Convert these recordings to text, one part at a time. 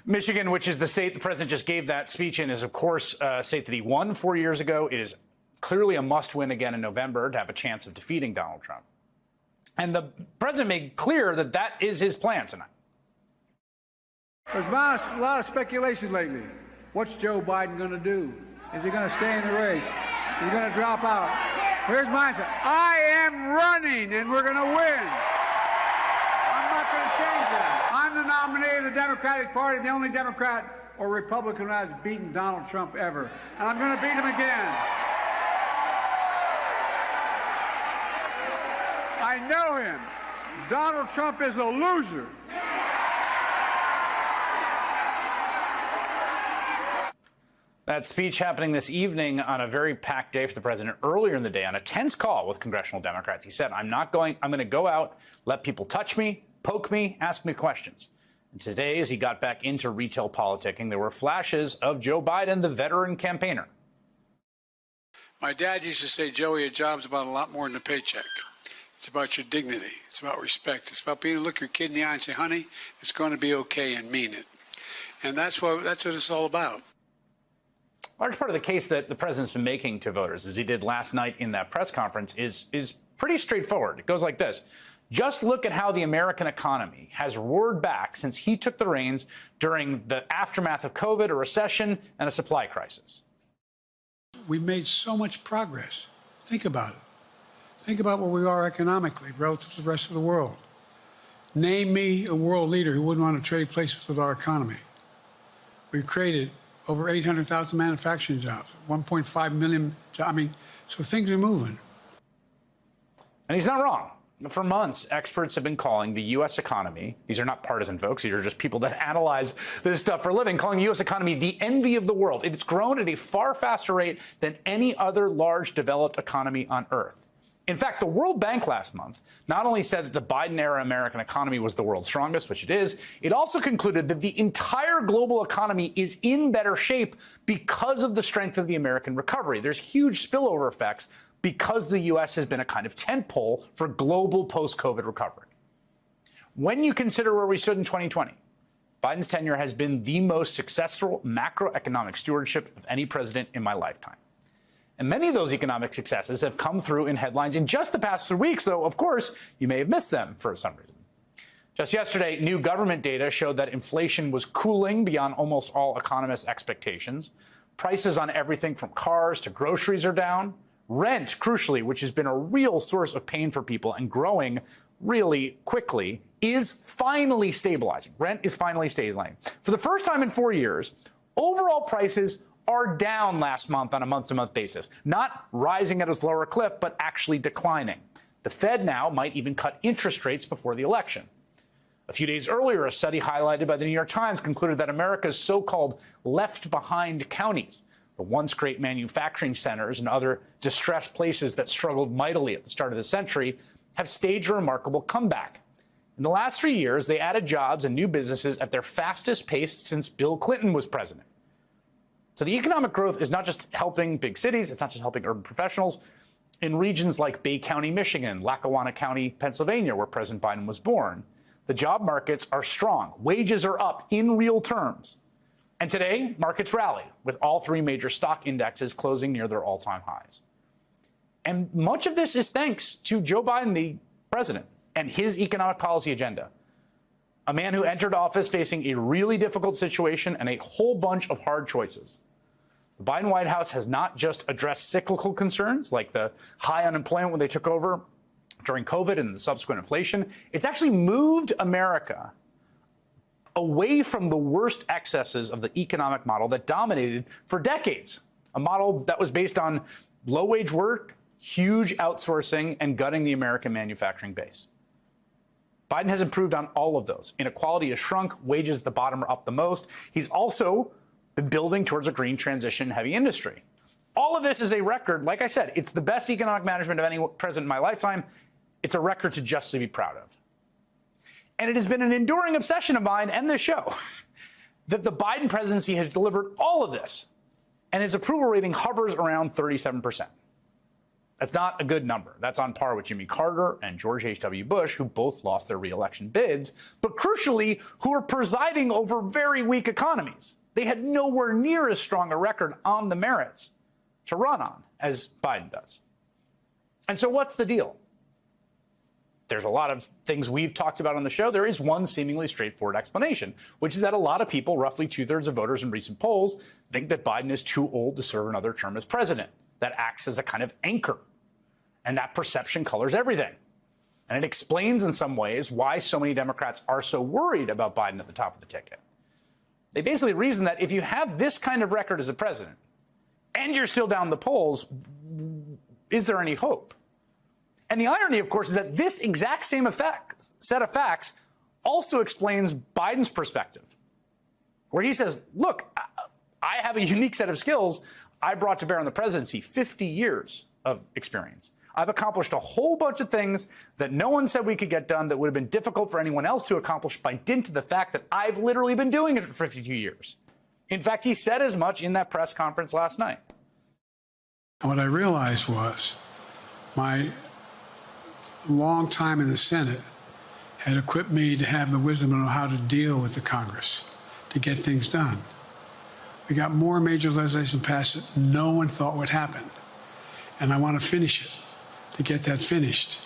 Michigan, which is the state the president just gave that speech in, is, of course, a state that he won 4 years ago. It is clearly a must-win again in November to have a chance of defeating Donald Trump. And the president made clear that that is his plan tonight. There's been a lot of speculation lately. What's Joe Biden going to do? Is he going to stay in the race? Is he going to drop out? Here's my answer. I am running, and we're going to win. I'm not going to change that. I'm the nominee of the Democratic Party, the only Democrat or Republican who has beaten Donald Trump ever. And I'm going to beat him again. I know him. Donald Trump is a loser. That speech happening this evening on a very packed day for the president earlier in the day on a tense call with congressional Democrats. He said, I'm going to go out, let people touch me, poke me, ask me questions. And today, as he got back into retail politicking, there were flashes of Joe Biden, the veteran campaigner. My dad used to say, Joey, a job's about a lot more than a paycheck. It's about your dignity. It's about respect. It's about being able to look your kid in the eye and say, honey, it's going to be okay, and mean it. And that's what it's all about. Large part of the case that the president's been making to voters, as he did last night in that press conference, is pretty straightforward. It goes like this. Just look at how the American economy has roared back since he took the reins during the aftermath of COVID, a recession, and a supply crisis. We made so much progress. Think about it. Think about where we are economically relative to the rest of the world. Name me a world leader who wouldn't want to trade places with our economy. We've created over 800,000 manufacturing jobs, 1.5 million jobs. So things are moving. And he's not wrong. For months, experts have been calling the U.S. economy, these are not partisan folks, these are just people that analyze this stuff for a living, calling the U.S. economy the envy of the world. It's grown at a far faster rate than any other large developed economy on Earth. In fact, the World Bank last month not only said that the Biden-era American economy was the world's strongest, which it is, it also concluded that the entire global economy is in better shape because of the strength of the American recovery. There's huge spillover effects because the U.S. has been a kind of tentpole for global post-COVID recovery. When you consider where we stood in 2020, Biden's tenure has been the most successful macroeconomic stewardship of any president in my lifetime. And many of those economic successes have come through in headlines in just the past 3 weeks, though, of course, you may have missed them for some reason. Just yesterday, new government data showed that inflation was cooling beyond almost all economists' expectations. Prices on everything from cars to groceries are down. Rent, crucially, which has been a real source of pain for people and growing really quickly, is finally stabilizing. Rent is finally stabilizing. For the first time in 4 years, overall prices are down last month on a month-to-month basis, not rising at a slower clip, but actually declining. The Fed now might even cut interest rates before the election. A few days earlier, a study highlighted by the New York Times concluded that America's so-called left-behind counties, the once great manufacturing centers and other distressed places that struggled mightily at the start of the century, have staged a remarkable comeback. In the last 3 years, they added jobs and new businesses at their fastest pace since Bill Clinton was president. So the economic growth is not just helping big cities, it's not just helping urban professionals. In regions like Bay County, Michigan, Lackawanna County, Pennsylvania, where President Biden was born, the job markets are strong. Wages are up in real terms. And today, markets rally, with all three major stock indexes closing near their all-time highs. And much of this is thanks to Joe Biden, the president, and his economic policy agenda. A man who entered office facing a really difficult situation and a whole bunch of hard choices. The Biden White House has not just addressed cyclical concerns like the high unemployment when they took over during COVID and the subsequent inflation. It's actually moved America away from the worst excesses of the economic model that dominated for decades, a model that was based on low-wage work, huge outsourcing, and gutting the American manufacturing base. Biden has improved on all of those. Inequality has shrunk. Wages at the bottom are up the most. He's also been building towards a green transition heavy industry. All of this is a record. Like I said, it's the best economic management of any president in my lifetime. It's a record to justly be proud of. And it has been an enduring obsession of mine and this show that the Biden presidency has delivered all of this, and his approval rating hovers around 37%. That's not a good number. That's on par with Jimmy Carter and George H.W. Bush, who both lost their re-election bids, but crucially, who are presiding over very weak economies. They had nowhere near as strong a record on the merits to run on as Biden does. And so what's the deal? There's a lot of things we've talked about on the show. There is one seemingly straightforward explanation, which is that a lot of people, roughly 2/3 of voters in recent polls, think that Biden is too old to serve another term as president. That acts as a kind of anchor. And that perception colors everything. And it explains in some ways why so many Democrats are so worried about Biden at the top of the ticket. They basically reason that if you have this kind of record as a president and you're still down the polls, is there any hope? And the irony, of course, is that this exact same set of facts also explains Biden's perspective, where he says, look, I have a unique set of skills I brought to bear on the presidency, 50 years of experience. I've accomplished a whole bunch of things that no one said we could get done that would have been difficult for anyone else to accomplish by dint of the fact that I've literally been doing it for 52 years. In fact, he said as much in that press conference last night. And what I realized was my long time in the Senate had equipped me to have the wisdom to know how to deal with the Congress, to get things done. We got more major legislation passed that no one thought would happen. And I want to finish it, to get that finished.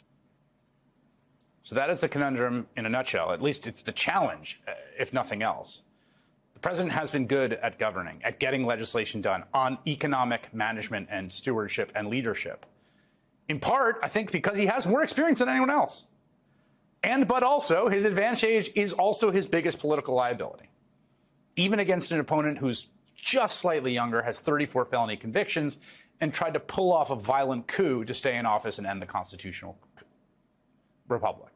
So that is the conundrum in a nutshell. At least it's the challenge, if nothing else. The president has been good at governing, at getting legislation done on economic management and stewardship and leadership. In part, I think, because he has more experience than anyone else. But also, his advantage is also his biggest political liability. Even against an opponent who's just slightly younger, has 34 felony convictions, and tried to pull off a violent coup to stay in office and end the constitutional republic.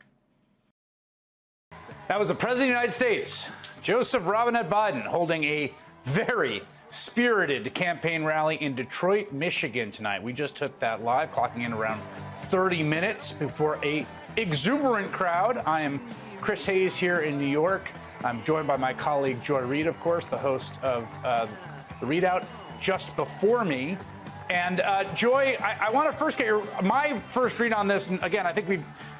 That was the President of the United States, Joseph Robinette Biden, holding a very spirited campaign rally in Detroit, Michigan tonight. We just took that live, clocking in around 30 minutes before a exuberant crowd. I am Chris Hayes here in New York. I'm joined by my colleague Joy Reid, of course, the host of The Readout, just before me. And Joy, I want to first get my first read on this. And again, I think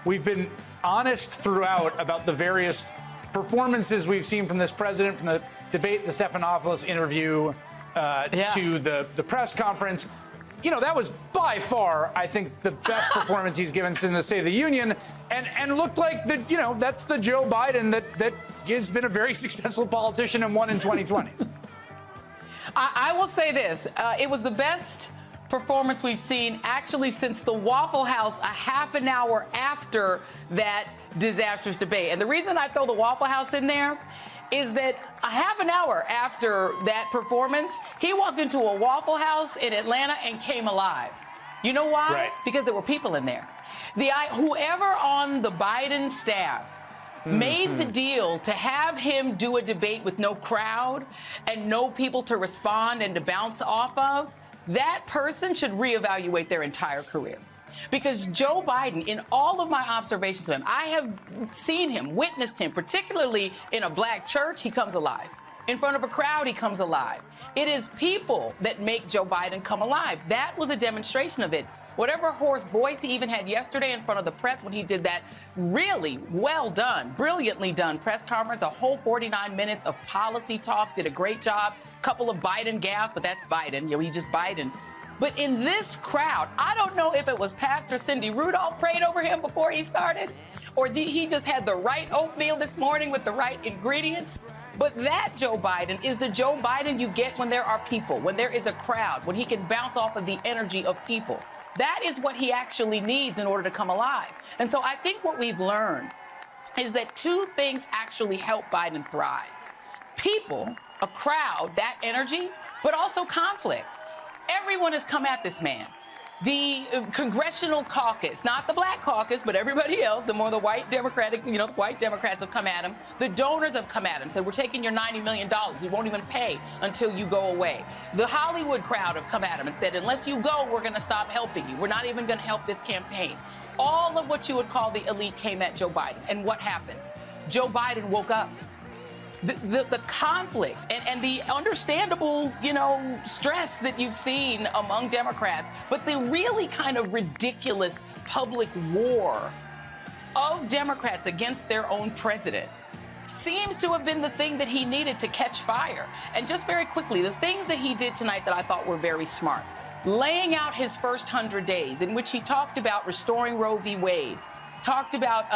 we've been honest throughout about the various performances we've seen from this president, from the debate, the Stephanopoulos interview, to the press conference. You know, that was by far, I think, the best performance he's given since the State of the Union, and looked like that's the Joe Biden that has been a very successful politician and won in 2020. I will say this: it was the best performance we've seen actually since the Waffle House a half an hour after that disastrous debate. And the reason I throw the Waffle House in there is that a half an hour after that performance, he walked into a Waffle House in Atlanta and came alive. You know why? Right. Because there were people in there. Whoever on the Biden staff made the deal to have him do a debate with no crowd and no people to respond and to bounce off of, that person should reevaluate their entire career. Because Joe Biden, in all of my observations of him, I have seen him, witnessed him, particularly in a black church, he comes alive. In front of a crowd, he comes alive. It is people that make Joe Biden come alive. That was a demonstration of it. Whatever hoarse voice he even had yesterday in front of the press when he did that really well done, brilliantly done press conference, a whole 49 minutes of policy talk, did a great job. Couple of Biden gaffes, but that's Biden. He's just Biden. But in this crowd, I don't know if it was Pastor Cindy Rudolph prayed over him before he started, or he just had the right oatmeal this morning with the right ingredients. But that Joe Biden is the Joe Biden you get when there are people, when there is a crowd, when he can bounce off of the energy of people. That is what he actually needs in order to come alive. And so I think what we've learned is that two things actually help Biden thrive. People, a crowd, that energy, but also conflict. Everyone has come at this man. The congressional caucus, not the black caucus, but everybody else, the white Democratic, the white Democrats have come at him. The donors have come at him, said, we're taking your $90 million. You won't even pay until you go away. The Hollywood crowd have come at him and said, unless you go, we're going to stop helping you. We're not even going to help this campaign. All of what you would call the elite came at Joe Biden. And what happened? Joe Biden woke up. the conflict and the understandable, stress that you've seen among Democrats, but the really kind of ridiculous public war of Democrats against their own president seems to have been the thing that he needed to catch fire. And just very quickly, the things that he did tonight that I thought were very smart. Laying out his first 100 days in which he talked about restoring Roe v. Wade, talked about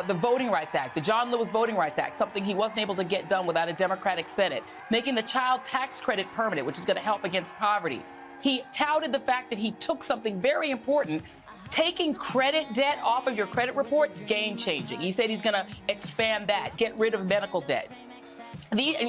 the Voting Rights Act, the John Lewis Voting Rights Act, something he wasn't able to get done without a Democratic Senate, making the child tax credit permanent, which is going to help against poverty. He touted the fact that he took something very important, taking credit debt off of your credit report, game-changing. He said he's going to expand that, get rid of medical debt.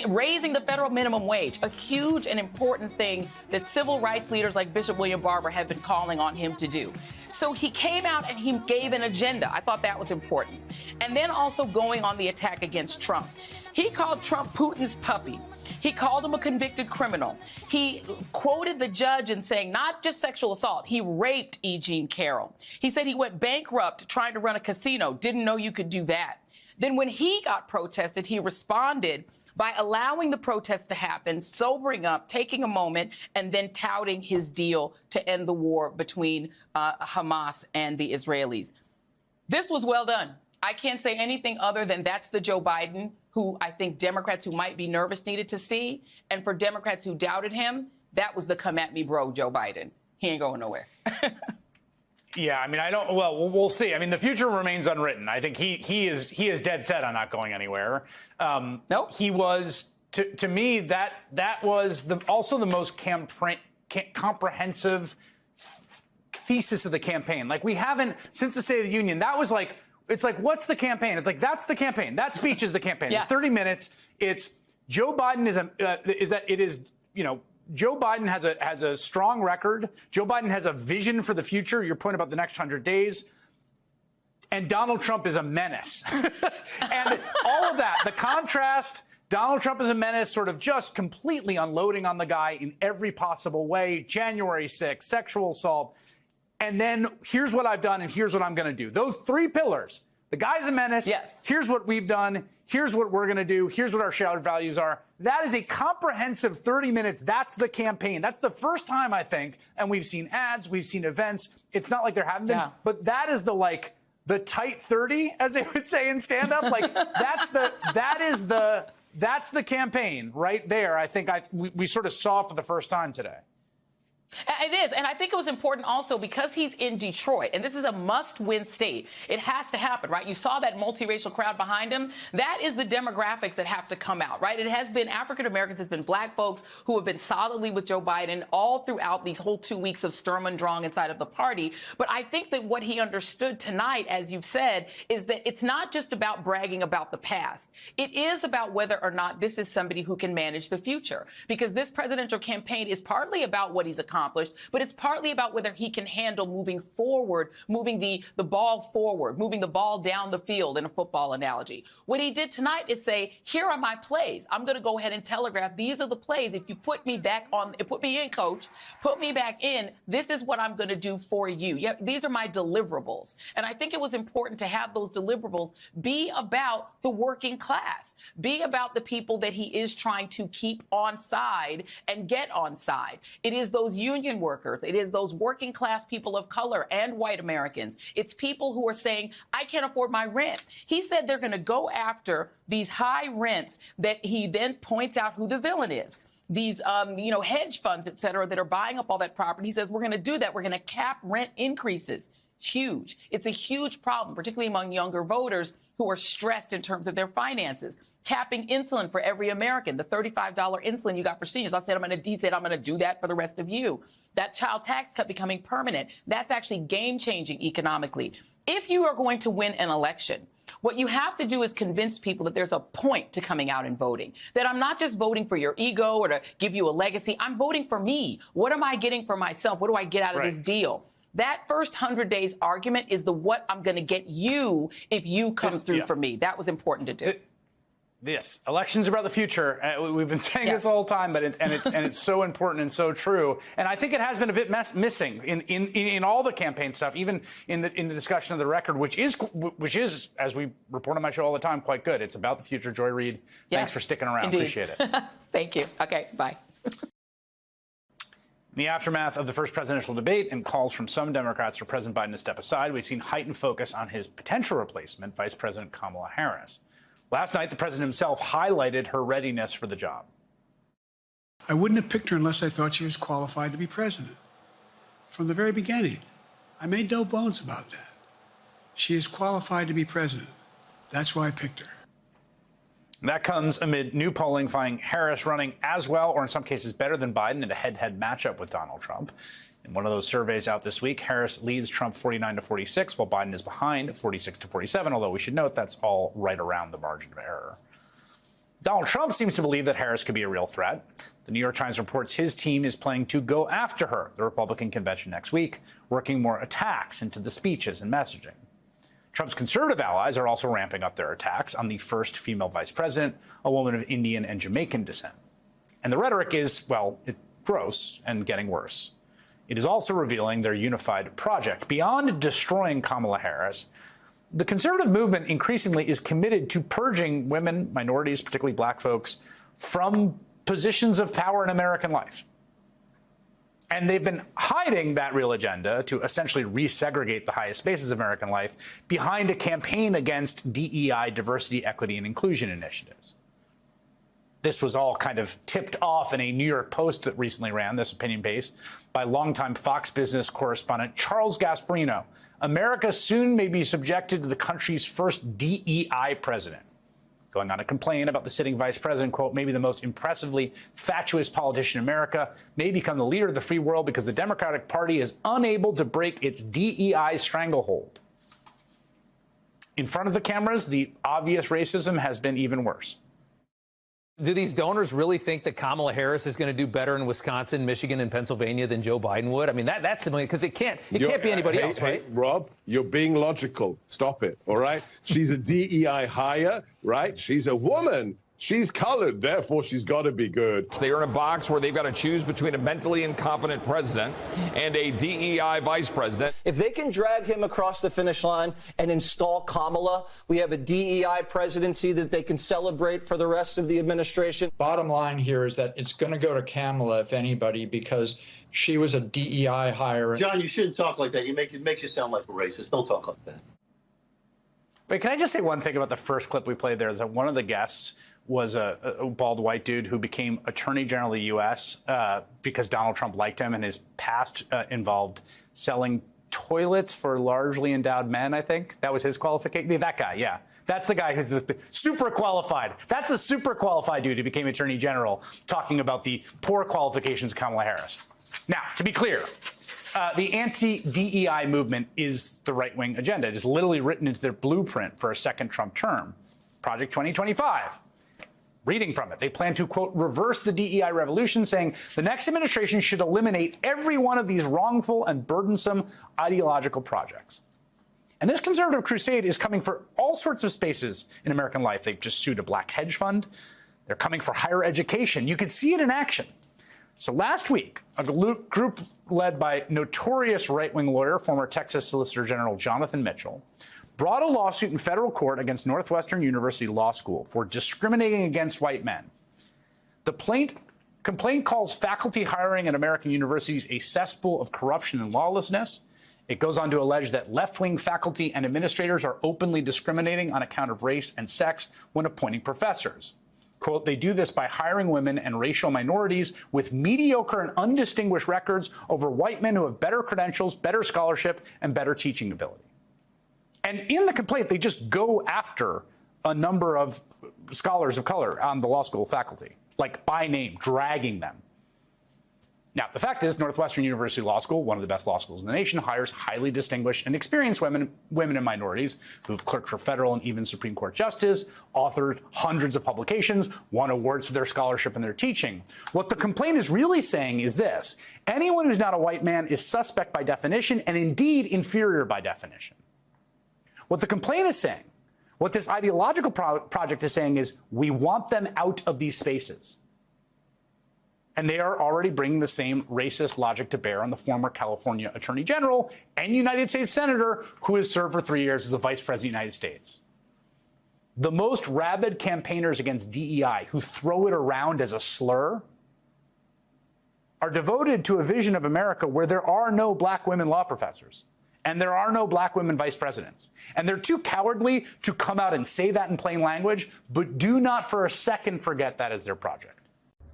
Raising the federal minimum wage, a huge and important thing that civil rights leaders like Bishop William Barber have been calling on him to do. So he came out and he gave an agenda. I thought that was important. And then also going on the attack against Trump. He called Trump Putin's puppy. He called him a convicted criminal. He quoted the judge in saying not just sexual assault, he raped E. Jean Carroll. He said he went bankrupt trying to run a casino, didn't know you could do that. Then when he got protested, he responded by allowing the protest to happen, sobering up, taking a moment, and then touting his deal to end the war between Hamas and the Israelis. This was well done. I can't say anything other than that's the Joe Biden who I think Democrats who might be nervous needed to see. And for Democrats who doubted him, that was the come at me, bro, Joe Biden. He ain't going nowhere. Yeah, I mean, we'll see. I mean, the future remains unwritten. I think he is dead set on not going anywhere. Nope. He was, to me, that was also the most comprehensive thesis of the campaign. Like, we haven't, since the State of the Union, that was like, it's like, what's the campaign? It's like, that's the campaign. That speech is the campaign. Yeah. It's 30 minutes. It's Joe Biden Joe Biden has a strong record. Joe Biden has a vision for the future. Your point about the next 100 days. And Donald Trump is a menace. And all of that, the contrast, Donald Trump is a menace, sort of just completely unloading on the guy in every possible way. January 6th, sexual assault. And then here's what I've done and here's what I'm going to do. Those three pillars. The guy's a menace. Yes. Here's what we've done. Here's what we're going to do. Here's what our shared values are. That is a comprehensive 30 minutes. That's the campaign. That's the first time, I think, and we've seen ads, we've seen events. It's not like there haven't been, but that is the tight 30, as they would say in stand-up. Like, that's the campaign right there. I think we sort of saw for the first time today. It is. And I think it was important also because he's in Detroit, and this is a must-win state. It has to happen, right? You saw that multiracial crowd behind him. That is the demographics that have to come out, right? It has been African Americans, it's been black folks who have been solidly with Joe Biden all throughout these whole 2 weeks of Sturm und Drang inside of the party. But I think that what he understood tonight, as you've said, is that it's not just about bragging about the past. It is about whether or not this is somebody who can manage the future. Because this presidential campaign is partly about what he's accomplished, but it's partly about whether he can handle moving forward, moving the ball forward, moving the ball down the field in a football analogy. What he did tonight is say, here are my plays. I'm going to go ahead and telegraph. These are the plays. If you put me back on, put me in, coach, put me back in, this is what I'm going to do for you. Yeah, these are my deliverables. And I think it was important to have those deliverables be about the working class, be about the people that he is trying to keep on side and get on side. It is those union workers. It is those working class people of color and white Americans. It's people who are saying, I can't afford my rent. He said they're going to go after these high rents that he then points out who the villain is. These, hedge funds, et cetera, that are buying up all that property. He says, we're going to do that. We're going to cap rent increases. Huge. It's a huge problem, particularly among younger voters who are stressed in terms of their finances. Capping insulin for every American, the $35 insulin you got for seniors. He said, I'm going to do that for the rest of you. That child tax cut becoming permanent. That's actually game changing economically. If you are going to win an election, what you have to do is convince people that there's a point to coming out and voting, that I'm not just voting for your ego or to give you a legacy. I'm voting for me. What am I getting for myself? What do I get out of this deal? That first 100 days argument is the what I'm going to get you if you come through for me. That was important to do. this. Elections are about the future. We've been saying this the whole time, but it's so important and so true. And I think it has been a bit missing in all the campaign stuff, even in the discussion of the record, which is, as we report on my show all the time, quite good. It's about the future. Joy Reid, thanks for sticking around. Indeed. Appreciate it. Thank you. Okay, bye. In the aftermath of the first presidential debate and calls from some Democrats for President Biden to step aside, we've seen heightened focus on his potential replacement, Vice President Kamala Harris. Last night, the president himself highlighted her readiness for the job. I wouldn't have picked her unless I thought she was qualified to be president. From the very beginning, I made no bones about that. She is qualified to be president. That's why I picked her. That comes amid new polling finding Harris running as well, or in some cases better than Biden, in a head-to-head matchup with Donald Trump. In one of those surveys out this week, Harris leads Trump 49-46, while Biden is behind 46-47, although we should note that's all right around the margin of error. Donald Trump seems to believe that Harris could be a real threat. The New York Times reports his team is planning to go after her at the Republican convention next week, working more attacks into the speeches and messaging. Trump's conservative allies are also ramping up their attacks on the first female vice president, a woman of Indian and Jamaican descent. And the rhetoric is, well, gross and getting worse. It is also revealing their unified project. Beyond destroying Kamala Harris, the conservative movement increasingly is committed to purging women, minorities, particularly black folks, from positions of power in American life. And they've been hiding that real agenda to essentially resegregate the highest spaces of American life behind a campaign against DEI, diversity, equity, and inclusion initiatives. This was all kind of tipped off in a New York Post that recently ran, this opinion piece, by longtime Fox Business correspondent Charles Gasparino. America soon may be subjected to the country's first DEI president. Going on to complain about the sitting vice president, quote, maybe the most impressively fatuous politician in America, may become the leader of the free world because the Democratic Party is unable to break its DEI stranglehold. In front of the cameras, the obvious racism has been even worse. Do these donors really think that Kamala Harris is going to do better in Wisconsin, Michigan, and Pennsylvania than Joe Biden would? I mean, that's because it can't be anybody else, right? Hey, Rob, you're being logical. Stop it, all right? She's a DEI hire, right? She's a woman. She's colored, therefore she's got to be good. They're in a box where they've got to choose between a mentally incompetent president and a DEI vice president. If they can drag him across the finish line and install Kamala, we have a DEI presidency that they can celebrate for the rest of the administration. Bottom line here is that it's going to go to Kamala, if anybody, because she was a DEI hire. John, you shouldn't talk like that. It makes you sound like a racist. Don't talk like that. Wait, can I just say one thing about the first clip we played there? Is that one of the guests was a bald white dude who became Attorney General of the U.S. Because Donald Trump liked him, and his past involved selling toilets for largely endowed men, I think. That was his qualification. That guy, yeah. That's the guy who's the super qualified. That's a super qualified dude who became Attorney General, talking about the poor qualifications of Kamala Harris. Now, to be clear, the anti-DEI movement is the right-wing agenda. It is literally written into their blueprint for a second Trump term, Project 2025. Reading from it, they plan to, quote, reverse the DEI revolution, saying the next administration should eliminate every one of these wrongful and burdensome ideological projects. And this conservative crusade is coming for all sorts of spaces in American life. They've just sued a black hedge fund. They're coming for higher education. You could see it in action. So last week, a group led by notorious right-wing lawyer, former Texas Solicitor General Jonathan Mitchell, brought a lawsuit in federal court against Northwestern University Law School for discriminating against white men. The complaint calls faculty hiring at American universities a cesspool of corruption and lawlessness. It goes on to allege that left-wing faculty and administrators are openly discriminating on account of race and sex when appointing professors. Quote, they do this by hiring women and racial minorities with mediocre and undistinguished records over white men who have better credentials, better scholarship, and better teaching ability. And in the complaint, they just go after a number of scholars of color on the law school faculty, like by name, dragging them. Now, the fact is, Northwestern University Law School, one of the best law schools in the nation, hires highly distinguished and experienced women and minorities who've clerked for federal and even Supreme Court justice, authored hundreds of publications, won awards for their scholarship and their teaching. What the complaint is really saying is this: anyone who's not a white man is suspect by definition and indeed inferior by definition. What the complaint is saying, What this ideological project is saying is we want them out of these spaces. And they are already bringing the same racist logic to bear on the former California Attorney General and United States Senator who has served for 3 years as the Vice President of the United States. The most rabid campaigners against DEI who throw it around as a slur are devoted to a vision of America where there are no black women law professors and there are no black women vice presidents. And they're too cowardly to come out and say that in plain language, but do not for a second forget that as their project.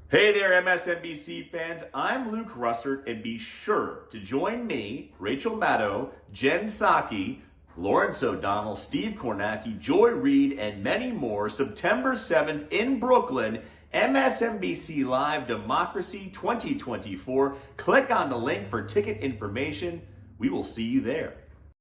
Hey there, MSNBC fans. I'm Luke Russert, and be sure to join me, Rachel Maddow, Jen Psaki, Lawrence O'Donnell, Steve Kornacki, Joy Reid, and many more September 7th in Brooklyn, MSNBC Live Democracy 2024. Click on the link for ticket information. We will see you there.